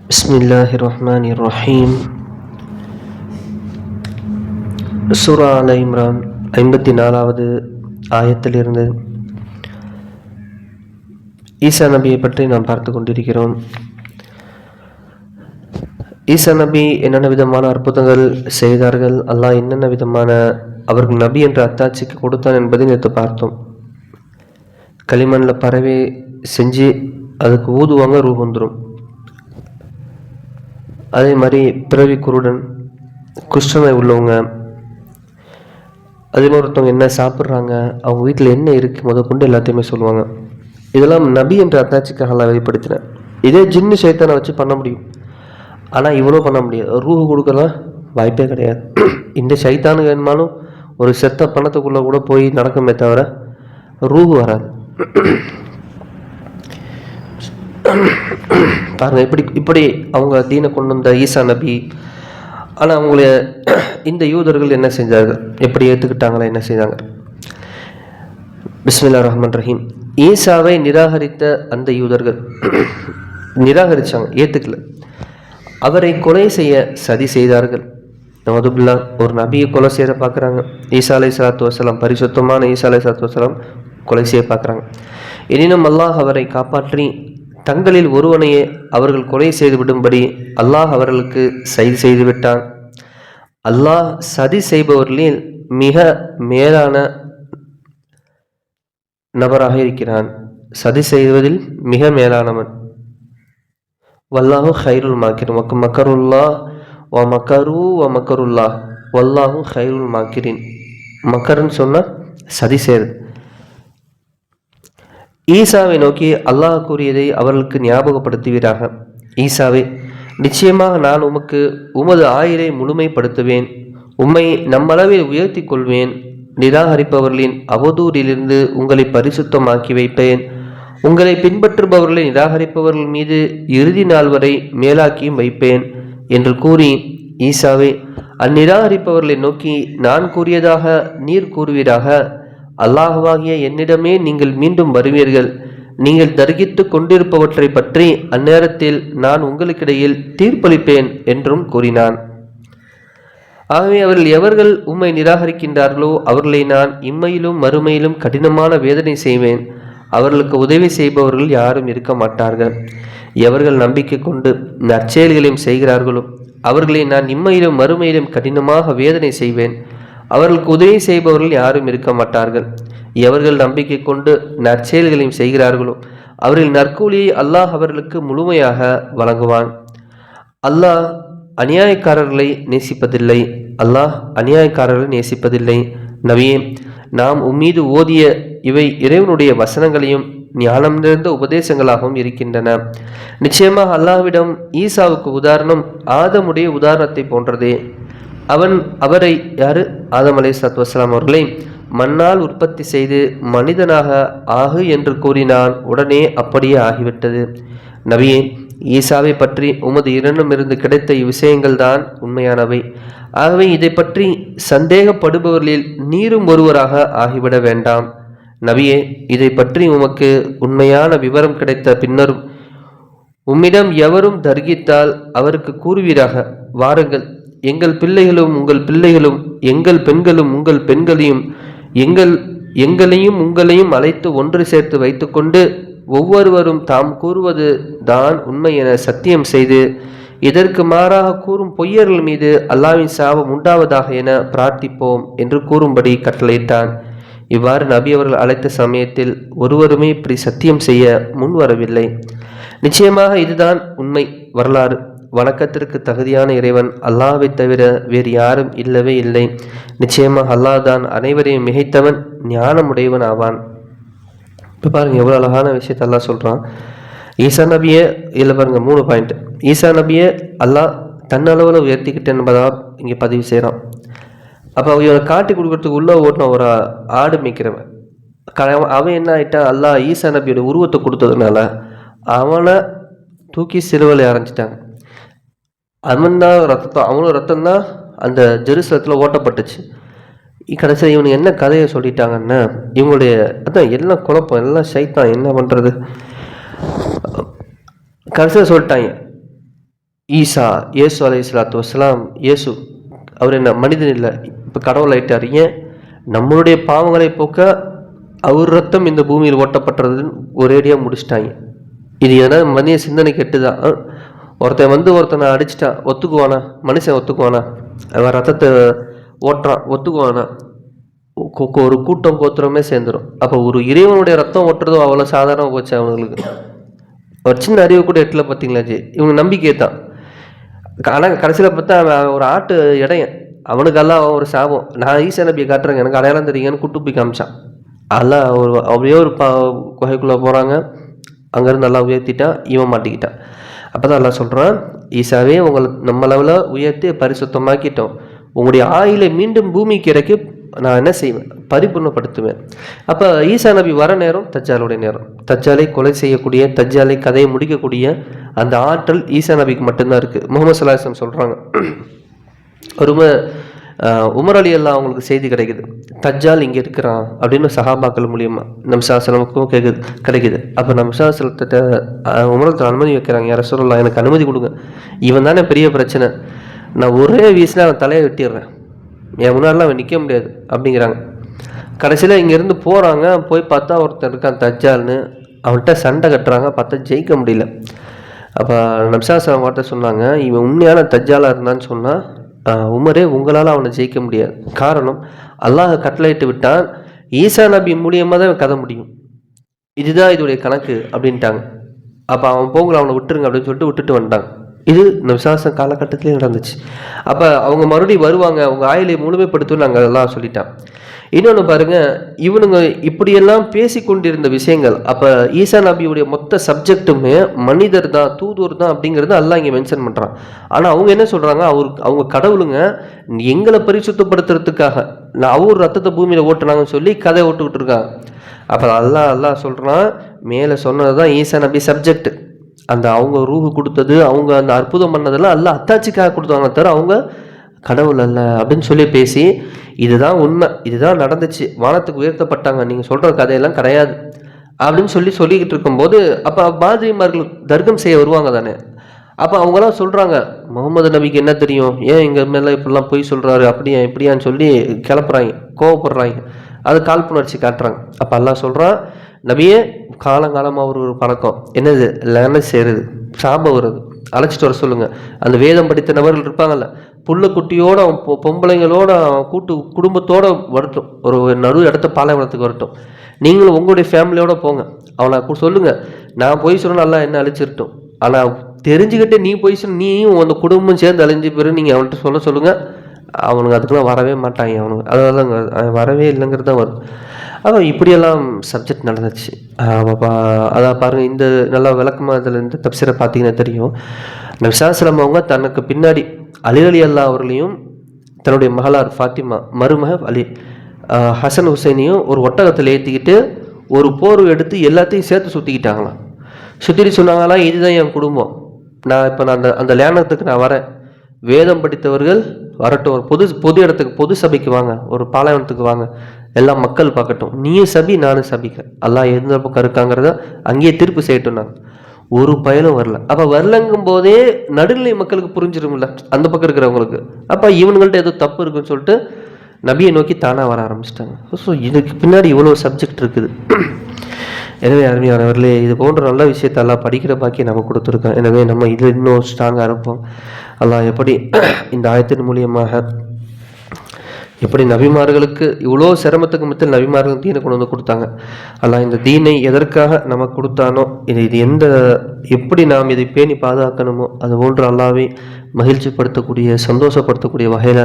பிஸ்மில்லாஹிர் ரஹ்மானிர் ரஹீம். சூரா அல் இம்ரான் 54வது ஆயத்திலிருந்து ஈசா நபியை பற்றி நாம் பார்த்து கொண்டிருக்கிறோம். ஈசா நபி என்னென்ன விதமான அற்புதங்கள் செய்தார்கள், அல்லாஹ் என்னென்ன விதமான அவர்கள் நபி என்ற அத்தாட்சிக்கு கொடுத்தான் என்பதை நேற்று பார்த்தோம். களிமண்ணில் பறவை செஞ்சு அதுக்கு ஊதுவாங்க, ரூஹ் வந்துடும். அதே மாதிரி பிறவி குருடன், குஷ்டனை உள்ளவங்க, அதே மாதிரி ஒருத்தவங்க என்ன சாப்பிட்றாங்க, அவங்க வீட்டில் என்ன இருக்குது முதற்கொண்டு எல்லாத்தையுமே சொல்லுவாங்க. இதெல்லாம் நபி என்ற அத்தாட்சிக்காக எல்லாம் வெளிப்படுத்தினேன். இதே ஜின்னு சைத்தானை வச்சு பண்ண முடியும், ஆனால் இவ்வளோ பண்ண முடியாது. ரூஹு கொடுக்கலாம் வாய்ப்பே கிடையாது. இந்த சைத்தானுக்கு வேணுமாலும் ஒரு செத்த பணத்துக்குள்ளே கூட போய் நடக்குமே தவிர ரூஹு வராது. பாருங்க, இப்படி அவங்க தீனை கொண்டு வந்த ஈசா நபி. ஆனால் அவங்கள இந்த யூதர்கள் என்ன செஞ்சார்கள், எப்படி ஏற்றுக்கிட்டாங்களா, என்ன செய்தாங்க? பிஸ்மில்லாஹிர் ரஹ்மானிர் ரஹீம். ஈசாவை நிராகரித்த அந்த யூதர்கள் நிராகரித்தாங்க, ஏற்றுக்கல. அவரை கொலை செய்ய சதி செய்தார்கள். நவதுபில்லா, ஒரு நபியை கொலை செய்ய பார்க்குறாங்க. ஈசா அலைஹிஸ்ஸலாத்து வஸ்ஸலாம், பரிசுத்தமான ஈசா அலைஹிஸ்ஸலாத்து வஸ்ஸலாம் கொலை செய்ய பார்க்குறாங்க. எனினும் அல்லாஹ் அவரை காப்பாற்றி தங்களில் ஒருவனையே அவர்கள் கொலை செய்து விடும்படி அல்லாஹ் அவர்களுக்கு சதி செய்து விட்டான். அல்லாஹ் சதி செய்பவர்களில் மிக மேலான நபராக இருக்கிறான். சதி செய்வதில் மிக மேலானவன். வல்லாஹு ஹைருல் மாக்கிரின் மக்கருல்லா வ மக்கரு வ மக்கருல்லா வல்லாஹு ஹைருல் மாக்கிரின். மக்கருன்னு சொன்னால் சதி செய்கிறது. ஈசாவை நோக்கி அல்லாஹ் கூறியதை அவர்களுக்கு ஞாபகப்படுத்துவீராக. ஈசாவே, நிச்சயமாக நான் உமது ஆயுளை முழுமைப்படுத்துவேன், உம்மை நம்மளவில் உயர்த்தி கொள்வேன், நிராகரிப்பவர்களின் அவதூறிலிருந்து உங்களை பரிசுத்தமாக்கி வைப்பேன், உங்களை பின்பற்றுபவர்களை நிராகரிப்பவர்கள் மீது இறுதி நாள் வரை மேலாக்கியும் வைப்பேன் என்று கூறி, ஈசாவே, அந்நிராகரிப்பவர்களை நோக்கி நான் கூறியதாக நீர் கூறுவீராக. அல்லாஹ்வாகிய என்னிடமே நீங்கள் மீண்டும் வருவீர்கள். நீங்கள் தர்கித்து கொண்டிருப்பவற்றை பற்றி அந்நேரத்தில் நான் உங்களுக்கிடையில் தீர்ப்பளிப்பேன் என்றும் கூறினான். ஆகவே அவர்கள் எவர்கள் உம்மை நிராகரிக்கின்றார்களோ அவர்களை நான் இம்மையிலும் மறுமையிலும் கடினமான வேதனை செய்வேன். அவர்களுக்கு உதவி செய்பவர்கள் யாரும் இருக்க மாட்டார்கள். எவர்கள் நம்பிக்கை கொண்டு நற்செயல்களையும் செய்கிறார்களோ அவர்களை நான் இம்மையிலும் மறுமையிலும் கடினமாக வேதனை செய்வேன். அவர்களுக்கு உதவி செய்பவர்கள் யாரும் இருக்க மாட்டார்கள். எவர்கள் நம்பிக்கை கொண்டு நற்செயல்களையும் செய்கிறார்களோ அவர்கள் நற்கூலியை அல்லாஹ் அவர்களுக்கு முழுமையாக வழங்குவான். அல்லாஹ் அநியாயக்காரர்களை நேசிப்பதில்லை. அல்லாஹ் அநியாயக்காரர்களை நேசிப்பதில்லை. நபியே, நாம் உம்மீது ஓதிய இவை இறைவனுடைய வசனங்களையும் ஞானம் நிறைந்த உபதேசங்களாகவும் இருக்கின்றன. நிச்சயமாக அல்லாஹ்விடம் ஈசாவுக்கு உதாரணம் ஆதமுடைய உதாரணத்தை போன்றதே. அவரை யாரு ஆதம் அலைஹிஸ்ஸலாத்து வஸ்ஸலாம் அவர்களை மண்ணால் உற்பத்தி செய்து மனிதனாக ஆகு என்று கூறினான். உடனே அப்படியே ஆகிவிட்டது. நபியே, ஈசாவை பற்றி உமது இரண்டுமிருந்து கிடைத்த இவ்விஷயங்கள் தான் உண்மையானவை. ஆகவே இதை பற்றி சந்தேகப்படுபவர்களில் நீரும் ஒருவராக ஆகிவிட வேண்டாம். நபியே, இதை பற்றி உமக்கு உண்மையான விவரம் கிடைத்த பின்னரும் உம்மிடம் எவரும் தர்கித்தால் அவருக்கு கூறுவீராக, வாருங்கள், எங்கள் பிள்ளைகளும் உங்கள் பிள்ளைகளும், எங்கள் பெண்களும் உங்கள் பெண்களையும், எங்களையும் உங்களையும் அழைத்து ஒன்று சேர்த்து வைத்துக்கொண்டு ஒவ்வொருவரும் தாம் கூறுவது தான் உண்மை என சத்தியம் செய்து இதற்கு மாறாக கூறும் பொய்யர்கள் மீது அல்லாஹ்வின் சாபம் உண்டாவதாக என பிரார்த்திப்போம் என்று கூறும்படி கட்டளையிட்டான். இவ்வாறு நபி அவர்கள் அழைத்த சமயத்தில் ஒருவருமே இப்படி சத்தியம் செய்ய முன்வரவில்லை. நிச்சயமாக இதுதான் உண்மை வரலாறு. வணக்கத்திற்கு தகுதியான இறைவன் அல்லாஹ்வை தவிர வேறு யாரும் இல்லவே இல்லை. நிச்சயமாக அல்லாஹ் தான் அனைவரையும் மிகைத்தவன், ஞானமுடையவன் ஆவான். இப்போ பாருங்க, எவ்வளோ அழகான விஷயத்த அல்லாஹ் சொல்கிறான். ஈசா நபியை இதில் பாருங்க 3 பாயிண்ட். ஈசா நபியை அல்லாஹ் தன்னளவில் உயர்த்திக்கிட்டு என்பதாக இங்கே பதிவு செய்கிறான். அப்போ இவனை காட்டி கொடுக்கறதுக்கு உள்ள ஓட்டின ஒரு ஆடு மேய்க்கிறவன் அவன் என்ன ஆகிட்டான், அல்லாஹ் ஈசா நபியோட உருவத்தை கொடுத்ததுனால அவனை தூக்கி சிலுவையில் அரைஞ்சிட்டாங்க. அவனும் ரத்தம் தான் அந்த ஜெருசலத்தில் ஓட்டப்பட்டுச்சு. கடைசியில் இவனுக்கு என்ன கதையை சொல்லிட்டாங்கன்னா, இவங்களுடைய அதான் எல்லாம் குழப்பம், எல்லாம் சைத்தான், என்ன பண்ணுறது. கடைசியில் சொல்லிட்டாங்க, ஈசா இயேசு அலைஹிஸ்ஸலாத்து வஸ்ஸலாம், இயேசு அவர் என்ன மனிதன் இல்லை, இப்போ கடவுள் ஆயிட்டார். ஏன்? நம்மளுடைய பாவங்களை போக்க அவர் ரத்தம் இந்த பூமியில் ஓட்டப்பட்டுறதுன்னு ஒரேடியாக முடிச்சிட்டாங்க. இது எதனா மனித சிந்தனை கெட்டுதான். ஒருத்தனை அடிச்சிட்டா ஒத்துக்குவானா? மனுஷன் ஒத்துக்குவானா? அவன் ரத்தத்தை ஓட்டுறான், ஒத்துக்குவானா? ஒரு கூட்டம் கோத்திரமே சேர்ந்துடும். அப்போ ஒரு இறைவனுடைய ரத்தம் ஓட்டுறதும் அவ்வளோ சாதாரணமாக போச்சு அவங்களுக்கு. ஒரு சின்ன அறிவு கூட எட்டல. பார்த்தீங்களா ஜி, இவங்க நம்பிக்கை தான். ஆனால் கடைசியில் பார்த்தா அவன் ஒரு ஆட்டு இடையன், அவனுக்கெல்லாம் ஒரு சாபம். நான் ஈசா நபியை காட்டுறேங்க, எனக்கு அடையாளம் தெரியுங்கன்னு கூட்டு போய் காமிச்சான். அதெல்லாம் அப்படியே ஒரு குகைக்குள்ளே போகிறாங்க. அங்கேருந்து நல்லா உயர்த்திட்டான், இவன் மாட்டிக்கிட்டான். அப்போ தான் எல்லாம் சொல்கிறான், ஈசாவே உங்களை நம்ம லெவலில் உயர்த்தி பரிசுத்தமாக்கிட்டோம், உங்களுடைய ஆயிலை மீண்டும் பூமிக்கு இறக்கி நான் என்ன செய்வேன்? பரிபூர்ணப்படுத்துவேன். அப்போ ஈசா நபி வர நேரம் தஜ்ஜாலுடைய நேரம். தஜ்ஜாலை கொலை செய்யக்கூடிய, தஜ்ஜாலை கதையை முடிக்கக்கூடிய அந்த ஆற்றல் ஈசா நபிக்கு மட்டும்தான் இருக்குது. முகமது ஸல்லல்லாஹு அலைஹி வஸல்லம் சொல்கிறாங்க, ஒரு உமர் அலி அல்லா அவங்களுக்கு செய்தி கிடைக்குது, தஜ்ஜால் இங்கே இருக்கிறான் அப்படின்னு சஹாபாக்கள் மூலியமாக நம் சாசனமுக்கும் கிடைக்குது. அப்போ நம் சாசனத்தை உமரத்தை அனுமதி வைக்கிறாங்க, யார் ரசூலுல்லாஹ் எனக்கு அனுமதி கொடுங்க, இவன் தானே பெரிய பிரச்சனை, நான் ஒரே வீசில் அவன் தலையை வெட்டிடுறேன், என் முன்னாடிலாம் அவன் நிற்க முடியாது அப்படிங்கிறாங்க. கடைசியில் இங்கேருந்து போகிறாங்க, போய் பார்த்தா ஒருத்தன் இருக்கான் தஜ்ஜால்னு, அவன்கிட்ட சண்டை கட்டுறாங்க, பார்த்தா ஜெயிக்க முடியல. அப்போ நம்சாசலம் வார்த்தை சொன்னாங்க, இவன் உண்மையான தஜ்ஜாலாக இருந்தான்னு சொன்னால், உமரே உங்களால் அவனை ஜெயிக்க முடியாது, காரணம் அல்லாஹ் கட்டளையிட்டு விட்டான், ஈசா நபி மூலியமாக தான் கதை முடியும், இதுதான் இதோடைய கணக்கு அப்படின்ட்டாங்க. அப்போ அவன் போங்கள, அவனை விட்டுருங்க அப்படின்னு சொல்லிட்டு விட்டுட்டு வந்துட்டாங்க. இது விசுவாச காலகட்டத்திலே நடந்துச்சு. அப்போ அவங்க மறுபடியும் வருவாங்க, அவங்க ஆயிலை முழுமைப்படுத்தும் நாங்கள் அதெல்லாம் சொல்லிட்டான். இன்னொன்று பாருங்கள், இவனுங்க இப்படியெல்லாம் பேசி கொண்டிருந்த விஷயங்கள், அப்போ ஈசா நபியுடைய மொத்த சப்ஜெக்டுமே மனிதர் தான், தூதுவர் தான் அப்படிங்கிறது எல்லாம் இங்கே மென்ஷன் பண்ணுறான். ஆனால் அவங்க என்ன சொல்கிறாங்க, அவங்க கடவுளுங்க எங்களை பரிசுத்தப்படுத்துறதுக்காக அவர் ரத்தத்தை பூமியில் ஓட்டுனாங்கன்னு சொல்லி கதை ஓட்டுக்கிட்டு இருக்காங்க. அப்போ அல்லாஹ் சொல்கிறான், மேலே சொன்னது தான் ஈசா நபி சப்ஜெக்ட், அந்த அவங்க ரூஹு கொடுத்தது, அவங்க அந்த அற்புதம் பண்ணதெல்லாம் எல்லாம் அத்தாட்சிக்காக கொடுத்தாங்க, தவிர அவங்க கடவுள் அல்ல அப்படின்னு சொல்லி பேசி, இதுதான் உண்மை, இதுதான் நடந்துச்சு, வானத்துக்கு உயர்த்தப்பட்டாங்க, நீங்கள் சொல்கிற கதையெல்லாம் கிடையாது அப்படின்னு சொல்லிக்கிட்டு இருக்கும்போது, அப்போ பாதிரிமார்கள் தர்க்கம் செய்ய வருவாங்க தானே. அப்போ அவங்களாம் சொல்கிறாங்க, முகமது நபிக்கு என்ன தெரியும், ஏன் எங்கள் மேலே இப்படிலாம் பொய் சொல்கிறாரு, அப்படியா இப்படியான்னு சொல்லி கிளப்புறாங்க, கோவப்படுறாங்க, அது காழ்ப்புணர்ச்சி காட்டுறாங்க. அப்போ எல்லாம் சொல்கிறான், நபியே காலங்காலமாக ஒரு பழக்கம் என்னது, லேன சேருது, சாபம் வருது, அழைச்சிட்டு வர சொல்லுங்கள். அந்த வேதம் படித்த நபர்கள் இருப்பாங்கல்ல, புள்ள குட்டியோட பொம்பளைங்களோட குடும்பத்தோட வரட்டும், ஒரு நடு இடத்த பாலைவனத்துக்கு வரட்டும், நீங்களும் உங்களுடைய ஃபேமிலியோட போங்க, அவனை சொல்லுங்கள், நான் போய் சொன்னால் நல்லா என்ன அழிச்சிருட்டும், ஆனால் தெரிஞ்சுக்கிட்டே நீ போய் சொன்ன, நீயும் அந்த குடும்பம் சேர்ந்து அழிஞ்ச பிறகு நீங்கள் அவன்கிட்ட சொல்லுங்கள், அவனுக்கு அதுக்கெல்லாம் வரவே மாட்டாங்க, அவனுக்கு அதான் வரவே இல்லைங்கிறது தான் வரும். அப்போ இப்படியெல்லாம் சப்ஜெக்ட் நடந்துச்சு. அதான் பாருங்கள், இந்த நல்லா விளக்கமாக இதில் இந்த தப்சீரை பார்த்தீங்கன்னா தெரியும். நபிஸல்லல்லாஹு அவங்க தனக்கு பின்னாடி அலி ரலியல்லாஹு அவர்களையும் தன்னுடைய மகளார் ஃபாத்திமா மருமக அலி ஹசன் ஹுசைனையும் ஒரு ஒட்டகத்தில் ஏற்றிக்கிட்டு ஒரு போர்வை எடுத்து எல்லாத்தையும் சேர்த்து சுற்றிக்கிட்டாங்களாம். சுற்றிட்டு சொன்னாங்களாம், இதுதான் என் குடும்பம், நான் அந்த லேனத்துக்கு நான் வரேன், வேதம் படித்தவர்கள் வரட்டும், ஒரு பொது இடத்துக்கு, பொது சபைக்கு வாங்க, ஒரு பாலைவனத்துக்கு வாங்க, எல்லாம் மக்கள் பார்க்கட்டும், நீயும் சபி நானும் சபிக்கிறேன், அல்லாஹ் எந்த பக்கம் இருக்காங்கிறத அங்கேயே தீர்ப்பு செய்யட்டும். நான் ஒரு பயனும் வரல. அப்போ வரலங்கும் போதே நடுநிலை மக்களுக்கு புரிஞ்சிரும்ல, அந்த பக்கம் இருக்கிறவங்களுக்கு. அப்போ இவனுங்கள்ட்ட ஏதோ தப்பு இருக்குன்னு சொல்லிட்டு நபியை நோக்கி தானாக வர ஆரம்பிச்சிட்டாங்க. ஸோ இதுக்கு பின்னாடி இவ்வளோ சப்ஜெக்ட் இருக்குது. எனவே அருமையானவர்களே, இது போன்ற நல்ல விஷயத்தெல்லாம் படிக்கிற பாக்கி நம்ம கொடுத்துருக்கோம். எனவே நம்ம இதில் இன்னும் ஸ்ட்ராங்காக இருப்போம். அல்லாஹ் எப்படி இந்த ஆயத்தின் மூலியமாக எப்படி நபிமார்களுக்கு இவ்வளோ சிரமத்துக்கு மத்தியில் நபிமார்கள் தீனை கொண்டு வந்து கொடுத்தாங்க, அல்லாஹ் இந்த தீனை எதற்காக நமக்கு கொடுத்தானோ, இது எப்படி நாம் இதை பேணி பாதுகாக்கணுமோ அது போன்று அல்லாஹ்வை மகிழ்ச்சிப்படுத்தக்கூடிய, சந்தோஷப்படுத்தக்கூடிய வகையில்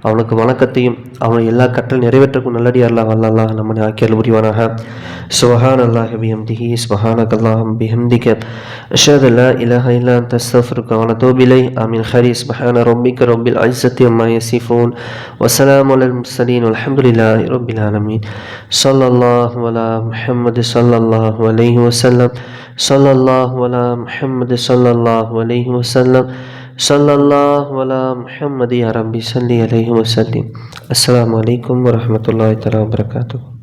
அவனுக்கு வணக்கத்தையும் அவனை எல்லா கற்றல் நிறைவேற்றக்கும் நல்லடியார் அல்லாஹ் நம்மனை ஆக்கியல் புரிவானாக. சுபஹான் அல்லாஹி பிஹம்திஹி சுபஹானக அல்லாஹும்ம பிஹம்திக அஷ்ஹது அல்லா இலாஹா இல்லா அன்த அஸ்தக்ஃபிருக வ அதூபு இலைக். ஆமீன். ஹரி சுபஹான ரப்பிக ரப்பில் இஸ்ஸத்தி அம்மா யசிஃபூன் வ ஸலாமுன் அலல் முர்ஸலீன் வல்ஹம்துலில்லாஹி ரப்பில் ஆலமீன். ஸல்லல்லாஹு அலா முஹம்மது ஸல்லல்லாஹு அலைஹி வஸல்லம். ஸல்லல்லாஹு அலா முஹம்மது ஸல்லல்லாஹு அலைஹி வஸல்லம். ஸல்லல்லாஹு அலா முஹம்மது யா ரப்பி ஸல்லி அலைஹி வஸல்லிம். அஸ்ஸலாமு அலைக்கும் வரஹ்மத்துல்லாஹி தஆலா வபரகாத்துஹு.